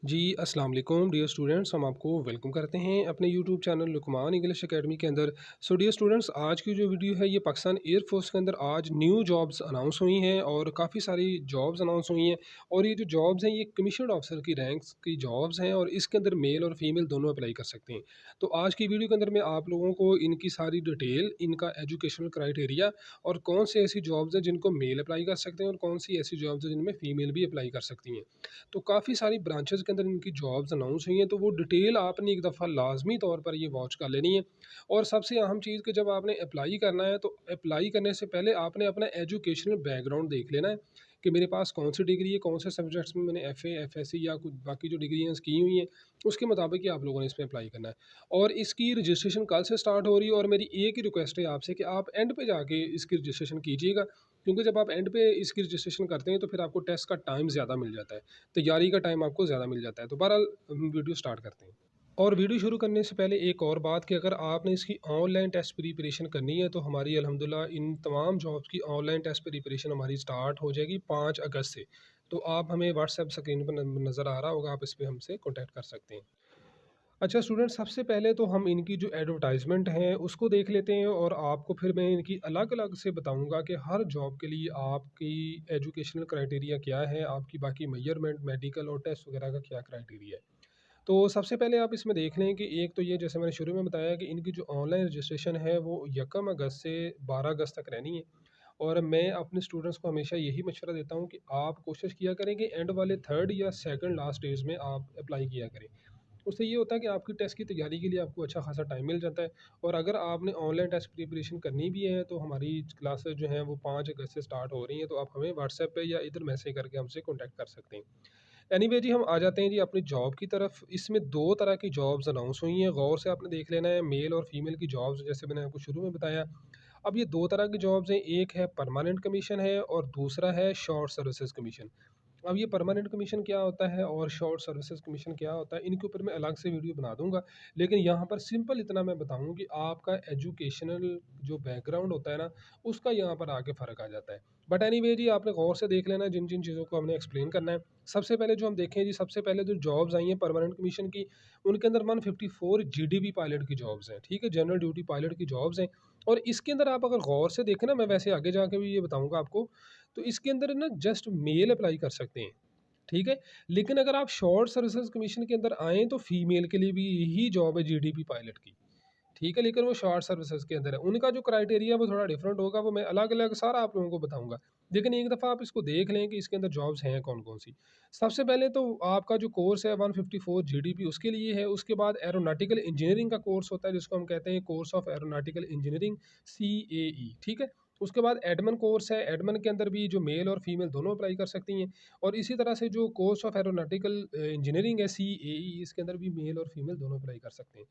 जी, अस्सलाम वालेकुम dear students, हम आपको वेलकम करते हैं अपने YouTube channel Luqman English academy के अंदर। सो डियर स्टूडेंट्स, आज की जो वीडियो है ये पाकिस्तान एयर फोर्स के अंदर आज न्यू जॉब्स अनाउंस हुई हैं और काफ़ी सारी जॉब्स अनाउंस हुई हैं। और ये जो जॉब्स हैं ये कमीशन ऑफिसर की रैंक्स की जॉब्स हैं और इसके अंदर मेल और फीमेल दोनों अप्लाई कर सकते हैं। तो आज की वीडियो के अंदर मैं आप लोगों को इनकी सारी डिटेल, इनका एजुकेशनल क्राइटेरिया और कौन सी ऐसी जॉब्स हैं जिनको मेल अप्लाई कर सकते हैं और कौन सी ऐसी जॉब्स हैं जिनमें फीमेल भी अप्लाई कर सकती हैं। तो काफ़ी सारी ब्रांचेज़ के अंदर इनकी जॉब्स अनाउंस हुई हैं, तो वो डिटेल आपने एक दफ़ा लाज़मी तौर पर ये वॉच कर लेनी है। और सबसे अहम चीज़ कि जब आपने अप्लाई करना है, तो अप्लाई करने से पहले आपने अपना एजुकेशनल बैकग्राउंड देख लेना है कि मेरे पास कौन सी डिग्री है, कौन से सब्जेक्ट्स में मैंने एफ़ए, एफएससी या कुछ बाकी जो डिग्रीज़ की हुई हैं, उसके मुताबिक ही आप लोगों ने इसमें अप्लाई करना है। और इसकी रजिस्ट्रेशन कल से स्टार्ट हो रही है और मेरी एक ही रिक्वेस्ट है आपसे कि आप एंड पे जाके इसकी रजिस्ट्रेशन कीजिएगा, क्योंकि जब आप एंड पे इसकी रजिस्ट्रेशन करते हैं तो फिर आपको टेस्ट का टाइम ज़्यादा मिल जाता है, तैयारी का टाइम आपको ज़्यादा मिल जाता है। तो बहरहाल हम वीडियो स्टार्ट करते हैं। और वीडियो शुरू करने से पहले एक और बात कि अगर आपने इसकी ऑनलाइन टेस्ट प्रिपरेशन करनी है तो हमारी अल्हम्दुलिल्लाह इन तमाम जॉब्स की ऑनलाइन टेस्ट प्रिपरेशन हमारी स्टार्ट हो जाएगी 5 अगस्त से। तो आप हमें व्हाट्सएप स्क्रीन पर नज़र आ रहा होगा, आप इस पे हमसे कॉन्टैक्ट कर सकते हैं। अच्छा स्टूडेंट, सबसे पहले तो हम इनकी जो एडवर्टाइजमेंट है उसको देख लेते हैं और आपको फिर मैं इनकी अलग अलग से बताऊंगा कि हर जॉब के लिए आपकी एजुकेशनल क्राइटेरिया क्या है, आपकी बाकी मेजरमेंट, मेडिकल और टेस्ट वगैरह का क्या क्राइटेरिया है। तो सबसे पहले आप इसमें देख लें कि एक तो ये जैसे मैंने शुरू में बताया कि इनकी जो ऑनलाइन रजिस्ट्रेशन है वो 1 अगस्त से 12 अगस्त तक रहनी है। और मैं अपने स्टूडेंट्स को हमेशा यही मशवरा देता हूँ कि आप कोशिश किया करें कि एंड वाले थर्ड या सेकंड लास्ट डेज में आप अप्लाई किया करें। उससे ये होता है कि आपकी टेस्ट की तैयारी के लिए आपको अच्छा खासा टाइम मिल जाता है। और अगर आपने ऑनलाइन टेस्ट प्रिपरेशन करनी भी है तो हमारी क्लासेस जो हैं वो 5 अगस्त से स्टार्ट हो रही हैं, तो आप हमें व्हाट्सएप पे या इधर मैसेज करके हमसे कॉन्टैक्ट कर सकते हैं। एनीवे जी, हम आ जाते हैं जी अपनी जॉब की तरफ। इसमें 2 तरह की जॉब्स अनाउंस हुई हैं, गौर से आपने देख लेना है। मेल और फीमेल की जॉब्स जैसे मैंने आपको शुरू में बताया। अब ये 2 तरह की जॉब्स हैं, एक है परमानेंट कमीशन है और दूसरा है शॉर्ट सर्विसेज कमीशन। अब ये परमानेंट कमीशन क्या होता है और शॉर्ट सर्विसेज कमीशन क्या होता है, इनके ऊपर मैं अलग से वीडियो बना दूंगा। लेकिन यहाँ पर सिंपल इतना मैं बताऊँ कि आपका एजुकेशनल जो बैकग्राउंड होता है ना, उसका यहाँ पर आके फ़र्क आ जाता है। बट एनीवे जी, आपने गौर से देख लेना जिन जिन चीज़ों को हमने एक्सप्लेन करना है। सबसे पहले जो हम देखें जी, सबसे पहले जो जॉब्स आई हैं परमानेंट कमीशन की, उनके अंदर 154 जीडीबी पायलट की जॉब्स हैं, ठीक है, जनरल ड्यूटी पायलट की जॉब्स हैं। और इसके अंदर आप अगर गौर से देखें ना, मैं वैसे आगे जाके भी ये बताऊंगा आपको, तो इसके अंदर ना जस्ट मेल अप्लाई कर सकते हैं, ठीक है। लेकिन अगर आप शॉर्ट सर्विसेज कमीशन के अंदर आएँ तो फीमेल के लिए भी यही जॉब है जीडीपी पायलट की, ठीक है। लेकिन वो शॉर्ट सर्विसेज के अंदर है। उनका जो क्राइटेरिया वो थोड़ा डिफरेंट होगा, वो मैं अलग-अलग सारा आप लोगों को बताऊँगा। लेकिन एक दफ़ा आप इसको देख लें कि इसके अंदर जॉब्स हैं कौन-कौन सी। सबसे पहले तो आपका जो कोर्स है 154 जीडीपी उसके लिए है। उसके बाद एरोनॉटिकल इंजीनियरिंग का कोर्स होता है जिसको हम कहते हैं course of aeronautical engineering, CAE, ठीक है। उसके बाद एडमिन कोर्स है, एडमिन के अंदर भी जो मेल और फीमेल दोनों अप्लाई कर सकती हैं। और इसी तरह से जो कोर्स ऑफ एरोनॉटिकल इंजीनियरिंग है, सीएई, इसके अंदर भी मेल और फीमेल दोनों अप्लाई कर सकते हैं।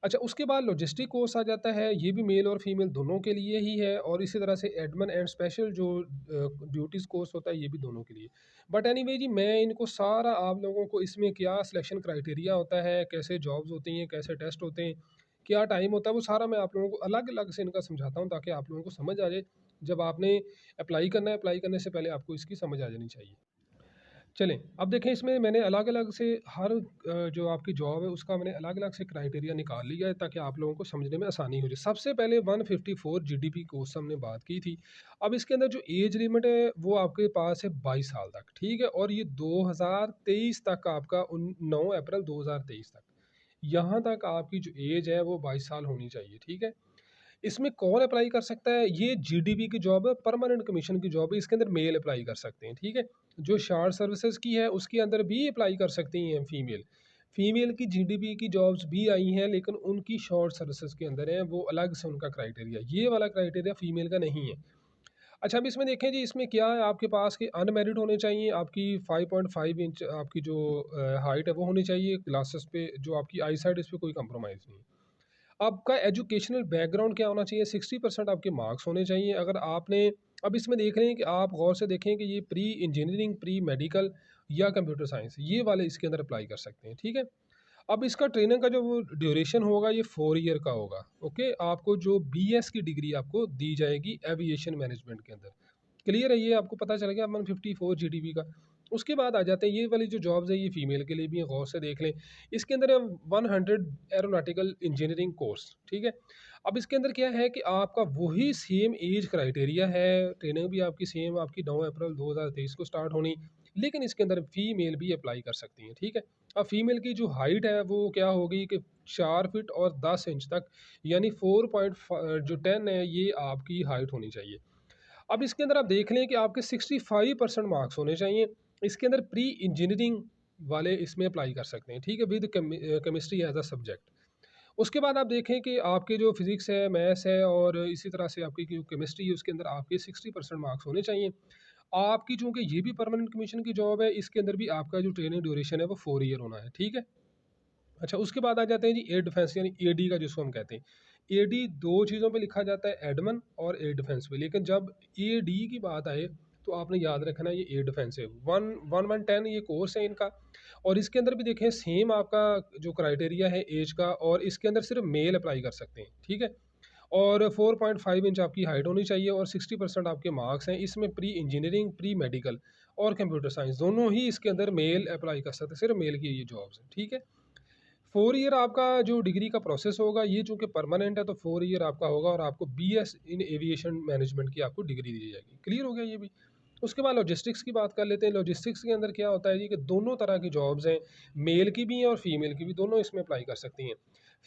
अच्छा, उसके बाद लॉजिस्टिक कोर्स आ जाता है, ये भी मेल और फीमेल दोनों के लिए ही है। और इसी तरह से एडमिन एंड स्पेशल जो ड्यूटीज़ कोर्स होता है, ये भी दोनों के लिए। बट एनीवे जी, मैं इनको सारा आप लोगों को इसमें क्या सिलेक्शन क्राइटेरिया होता है, कैसे जॉब्स होती हैं, कैसे टेस्ट होते हैं, क्या टाइम होता है, वो सारा मैं आप लोगों को अलग-अलग से इनका समझाता हूँ ताकि आप लोगों को समझ आ जाए। जब आपने अप्लाई करना है, अप्लाई करने से पहले आपको इसकी समझ आ जानी चाहिए। चलें, अब देखें इसमें मैंने अलग-अलग से हर जो आपकी जॉब है उसका मैंने अलग-अलग से क्राइटेरिया निकाल लिया है ताकि आप लोगों को समझने में आसानी हो जाए। सबसे पहले 154 जीडीपी कोर्स हमने बात की थी। अब इसके अंदर जो एज लिमिट है वो आपके पास है 22 साल तक, ठीक है। और ये 2023 तक आपका उन 9 अप्रैल 2023 तक, यहाँ तक आपकी जो एज है वो 22 साल होनी चाहिए, ठीक है। इसमें कौन अप्लाई कर सकता है? ये जीडीपी की जॉब है, परमानेंट कमीशन की जॉब है, इसके अंदर मेल अप्लाई कर सकते हैं, ठीक है। जो शार्ट सर्विसेज की है उसके अंदर भी अप्लाई कर सकती हैं फीमेल। फीमेल की जीडीपी की जॉब्स भी आई हैं लेकिन उनकी शॉर्ट सर्विसेज के अंदर है, वो अलग से उनका क्राइटेरिया, ये वाला क्राइटेरिया फीमेल का नहीं है। अच्छा, अब इसमें देखें जी, इसमें क्या है, आपके पास के अनमेरिड होने चाहिए, आपकी 5.5 इंच आपकी जो हाइट है वो होनी चाहिए, ग्लासेस पे जो आपकी आई साइड, इस पे कोई कंप्रोमाइज़ नहीं है। आपका एजुकेशनल बैकग्राउंड क्या होना चाहिए? 60% आपके मार्क्स होने चाहिए। अगर आपने, अब इसमें देख रहे हैं कि आप गौर से देखें कि ये प्री इंजीनियरिंग, प्री मेडिकल या कंप्यूटर साइंस, ये वाले इसके अंदर अप्लाई कर सकते हैं, ठीक है। अब इसका ट्रेनिंग का जो वो ड्यूरेशन होगा ये 4 ईयर का होगा, ओके। आपको जो बीएस की डिग्री आपको दी जाएगी एविएशन मैनेजमेंट के अंदर। क्लियर है? ये आपको पता चल गया 154 जीडीपी का। उसके बाद आ जाते हैं ये वाली जो जॉब्स है, ये फीमेल के लिए भी हैं, गौर से देख लें। इसके अंदर है 100 एरोनॉटिकल इंजीनियरिंग कोर्स, ठीक है। अब इसके अंदर क्या है कि आपका वही सेम एज क्राइटेरिया है, ट्रेनिंग भी आपकी सेम, आपकी 9 अप्रैल 2023 को स्टार्ट होनी, लेकिन इसके अंदर फीमेल भी अप्लाई कर सकती हैं, ठीक है। अब फीमेल की जो हाइट है वो क्या होगी कि 4 फीट और 10 इंच तक, यानी 4.10 है, ये आपकी हाइट होनी चाहिए। अब इसके अंदर आप देख लें कि आपके 65% मार्क्स होने चाहिए। इसके अंदर प्री इंजीनियरिंग वाले इसमें अप्लाई कर सकते हैं, ठीक है, with chemistry as a subject. उसके बाद आप देखें कि आपके जो फिजिक्स है, मैथ्स है और इसी तरह से आपकी जो केमिस्ट्री है, उसके अंदर आपके 60% मार्क्स होने चाहिए। आपकी चूंकि ये भी परमानेंट कमीशन की जॉब है, इसके अंदर भी आपका जो ट्रेनिंग ड्यूरेशन है वो 4 ईयर होना है, ठीक है। अच्छा, उसके बाद आ जाते हैं जी एयर डिफेंस, यानी एडी का जिसको हम कहते हैं। एडी दो चीज़ों पे लिखा जाता है, एडमन और एयर डिफेंस पे, लेकिन जब एडी की बात आए तो आपने याद रखना है ये एयर डिफेंस है। 1-1-10 ये कोर्स है इनका। और इसके अंदर भी देखें सेम आपका जो क्राइटेरिया है एज का, और इसके अंदर सिर्फ मेल अप्लाई कर सकते हैं, ठीक है। और 4.5 इंच आपकी हाइट होनी चाहिए और 60% आपके मार्क्स हैं। इसमें प्री इंजीनियरिंग, प्री मेडिकल और कंप्यूटर साइंस दोनों ही इसके अंदर मेल अप्लाई कर सकते हैं, सिर्फ मेल की ये जॉब्स हैं, ठीक है। 4 ईयर आपका जो डिग्री का प्रोसेस होगा, ये चूँकि परमानेंट है तो 4 ईयर आपका होगा, और आपको बीएस इन एविएशन मैनेजमेंट की आपको डिग्री दी जाएगी। क्लियर हो गया ये भी? उसके बाद लॉजिस्टिक्स की बात कर लेते हैं। लॉजिस्टिक्स के अंदर क्या होता है जी कि दोनों तरह की जॉब्स हैं, मेल की भी हैं और फीमेल की भी, दोनों इसमें अप्लाई कर सकती हैं।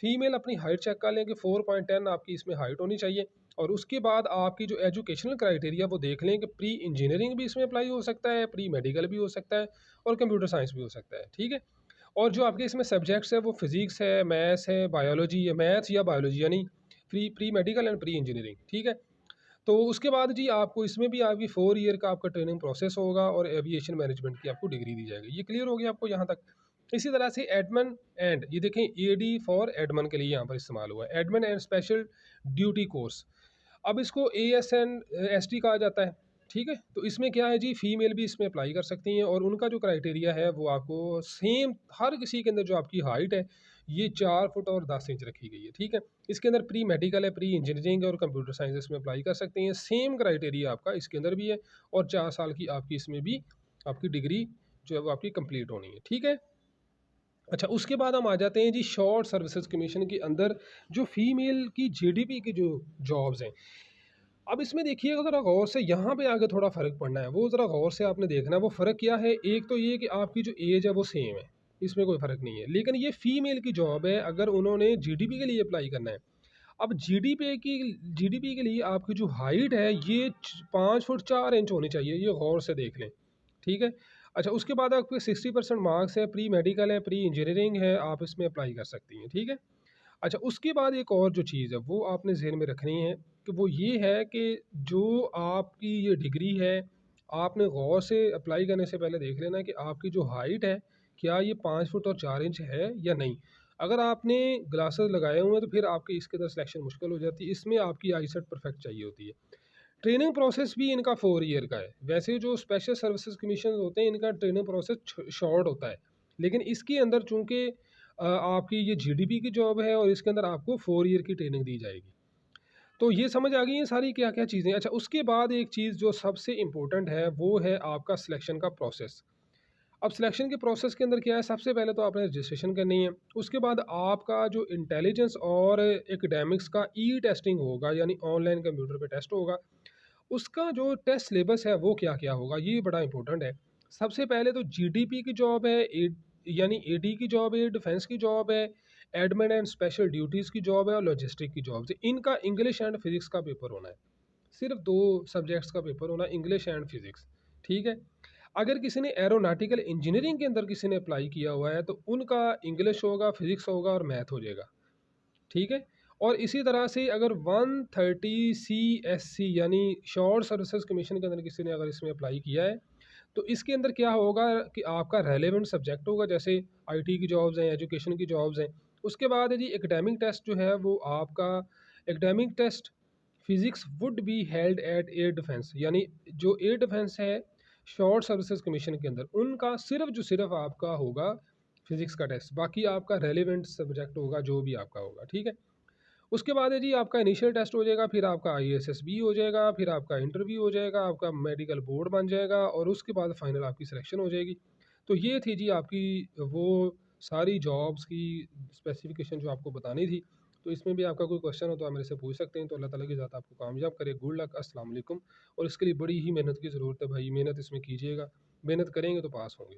फीमेल अपनी हाइट चेक कर लें कि 4.10 आपकी इसमें हाइट होनी चाहिए, और उसके बाद आपकी जो एजुकेशनल क्राइटेरिया वो देख लें कि प्री इंजीनियरिंग भी इसमें अप्लाई हो सकता है, प्री मेडिकल भी हो सकता है और कंप्यूटर साइंस भी हो सकता है, ठीक है। और जो आपके इसमें सब्जेक्ट्स है वो फिजिक्स है, मैथ्स है, बायोलॉजी है, मैथ्स या बायोलॉजी, यानी pre pre medical and pre engineering, ठीक है। तो उसके बाद जी आपको इसमें भी आपकी 4 ईयर का आपका ट्रेनिंग प्रोसेस होगा और एविएशन मैनेजमेंट की आपको डिग्री दी जाएगी। ये क्लियर हो गया आपको यहाँ तक? इसी तरह से एडमन एंड, ये देखें एडी फॉर एडमन के लिए यहाँ पर इस्तेमाल हुआ है, Edmund and special duty course. अब इसको एएसएन एसटी कहा जाता है, ठीक है। तो इसमें क्या है जी, फीमेल भी इसमें अप्लाई कर सकती हैं, और उनका जो क्राइटेरिया है वो आपको सेम, हर किसी के अंदर जो आपकी हाइट है ये 4 फुट और 10 इंच रखी गई है, ठीक है। इसके अंदर प्री मेडिकल है, प्री इंजीनियरिंग है और कंप्यूटर साइंस इसमें अप्लाई कर सकते हैं। सेम क्राइटेरिया आपका इसके अंदर भी है, और 4 साल की आपकी इसमें भी आपकी डिग्री जो है वो आपकी कंप्लीट होनी है, ठीक है। अच्छा, उसके बाद हम आ जाते हैं जी शॉर्ट सर्विसेज कमीशन के अंदर, जो फीमेल की जीडीपी की जो जॉब्स हैं। अब इसमें देखिएगा ज़रा गौर से, यहाँ पे आगे थोड़ा फ़र्क पड़ना है, वो ज़रा गौर से आपने देखना है। वो फ़र्क क्या है, एक तो ये कि आपकी जो एज है वो सेम है, इसमें कोई फ़र्क नहीं है, लेकिन ये फ़ीमेल की जॉब है, अगर उन्होंने जीडीपी के लिए अप्लाई करना है। अब जीडीपी के लिए आपकी जो हाइट है ये 5 फुट 4 इंच होनी चाहिए, ये गौर से देख लें, ठीक है। अच्छा, उसके बाद आपके 60% मार्क्स है, प्री मेडिकल है, प्री इंजीनियरिंग है, आप इसमें अप्लाई कर सकती हैं, ठीक है। अच्छा, उसके बाद एक और जो चीज़ है वो आपने ज़हन में रखनी है, कि वो ये है कि जो आपकी ये डिग्री है, आपने गौर से अप्लाई करने से पहले देख लेना कि आपकी जो हाइट है, क्या ये 5 फुट और 4 इंच है या नहीं। अगर आपने ग्लासेस लगाए हुए हैं तो फिर आपके इसके अंदर सिलेक्शन मुश्किल हो जाती है, इसमें आपकी आई सेट परफेक्ट चाहिए होती है। ट्रेनिंग प्रोसेस भी इनका 4 ईयर का है। वैसे जो स्पेशल सर्विसेज कमीशन होते हैं, इनका ट्रेनिंग प्रोसेस शॉर्ट होता है, लेकिन इसके अंदर चूँकि आपकी ये जीडीपी की जॉब है और इसके अंदर आपको 4 ईयर की ट्रेनिंग दी जाएगी। तो ये समझ आ गई हैं सारी क्या-क्या चीज़ें। अच्छा, उसके बाद एक चीज़ जो सबसे इम्पोर्टेंट है वो है आपका सिलेक्शन का प्रोसेस। अब सिलेक्शन के प्रोसेस के अंदर क्या है, सबसे पहले तो आपने रजिस्ट्रेशन करनी है। उसके बाद आपका जो इंटेलिजेंस और एकेडमिक्स का ई टेस्टिंग होगा, यानी ऑनलाइन कंप्यूटर पे टेस्ट होगा। उसका जो टेस्ट सिलेबस है वो क्या-क्या होगा, ये बड़ा इंपॉर्टेंट है। सबसे पहले तो जीडीपी की जॉब है, यानी एडी की जॉब है, डिफेंस की जॉब है, एडमिन एंड स्पेशल ड्यूटीज़ की जॉब है और लॉजिस्टिक की जॉब है। इनका इंग्लिश एंड फिजिक्स का पेपर होना है। सिर्फ 2 सब्जेक्ट्स का पेपर होना है, इंग्लिश एंड फिजिक्स, ठीक है। अगर किसी ने एरोनॉटिकल इंजीनियरिंग के अंदर किसी ने अप्लाई किया हुआ है तो उनका इंग्लिश होगा, फिजिक्स होगा और मैथ हो जाएगा, ठीक है। और इसी तरह से अगर 130 CSC, यानी शॉर्ट सर्विसेज कमीशन के अंदर किसी ने अगर इसमें अप्लाई किया है, तो इसके अंदर क्या होगा कि आपका रेलेवेंट सब्जेक्ट होगा, जैसे आईटी की जॉब्स हैं, एजुकेशन की जॉब्स हैं। उसके बाद है जी एकेडमिक टेस्ट जो है वो आपका, academic test physics would be held at air defence, यानी जो एयर डिफेंस है शॉर्ट सर्विसेज कमीशन के अंदर, उनका सिर्फ आपका होगा फिजिक्स का टेस्ट, बाकी आपका रेलेवेंट सब्जेक्ट होगा जो भी आपका होगा, ठीक है। उसके बाद है जी आपका इनिशियल टेस्ट हो जाएगा, फिर आपका आईएसएसबी हो जाएगा, फिर आपका इंटरव्यू हो जाएगा, आपका मेडिकल बोर्ड बन जाएगा और उसके बाद फाइनल आपकी सिलेक्शन हो जाएगी। तो ये थी जी आपकी वो सारी जॉब्स की स्पेसिफिकेशन जो आपको बतानी थी। तो इसमें भी आपका कोई क्वेश्चन हो तो आप मेरे से पूछ सकते हैं। तो अल्लाह ताला की ज़ात आपको कामयाब करे। गुड लक, अस्सलाम वालेकुम। और इसके लिए बड़ी ही मेहनत की ज़रूरत है भाई, मेहनत इसमें कीजिएगा, मेहनत करेंगे तो पास होंगे।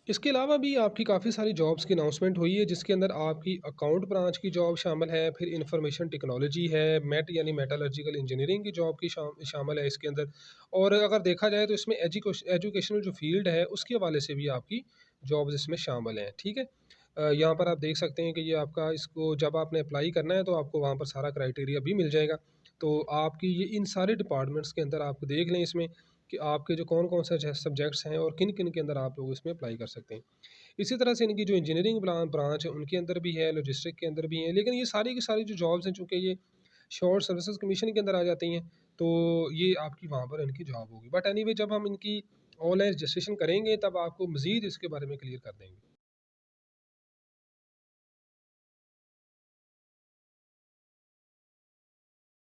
इसके अलावा भी आपकी काफ़ी सारी जॉब्स की अनाउंसमेंट हुई है, जिसके अंदर आपकी अकाउंट ब्रांच की जॉब शामिल है, फिर इंफॉर्मेशन टेक्नोलॉजी है, मेट यानी मेटलर्जिकल इंजीनियरिंग की जॉब की शामिल है इसके अंदर। और अगर देखा जाए तो इसमें एजुकेशनल जो फील्ड है उसके हवाले से भी आपकी जॉब्स इसमें शामिल हैं, ठीक है। यहाँ पर आप देख सकते हैं कि ये आपका इसको जब आपने अप्लाई करना है तो आपको वहाँ पर सारा क्राइटेरिया भी मिल जाएगा। तो आपकी ये इन सारे डिपार्टमेंट्स के अंदर आप देख लें इसमें कि आपके जो कौन कौन से सब्जेक्ट्स हैं और किन किन के अंदर आप लोग इसमें अप्लाई कर सकते हैं। इसी तरह से इनकी जो इंजीनियरिंग ब्रांच है उनके अंदर भी है, लॉजिस्टिक के अंदर भी है, लेकिन ये सारी की सारी जो जॉब्स हैं चूँकि ये शॉर्ट सर्विसेज कमीशन के अंदर आ जाती हैं, तो ये आपकी वहाँ पर इनकी जॉब होगी। बट एनीवे जब हम इनकी ऑनलाइन रजिस्ट्रेशन करेंगे तब आपको मज़ीद इसके बारे में क्लियर कर देंगे।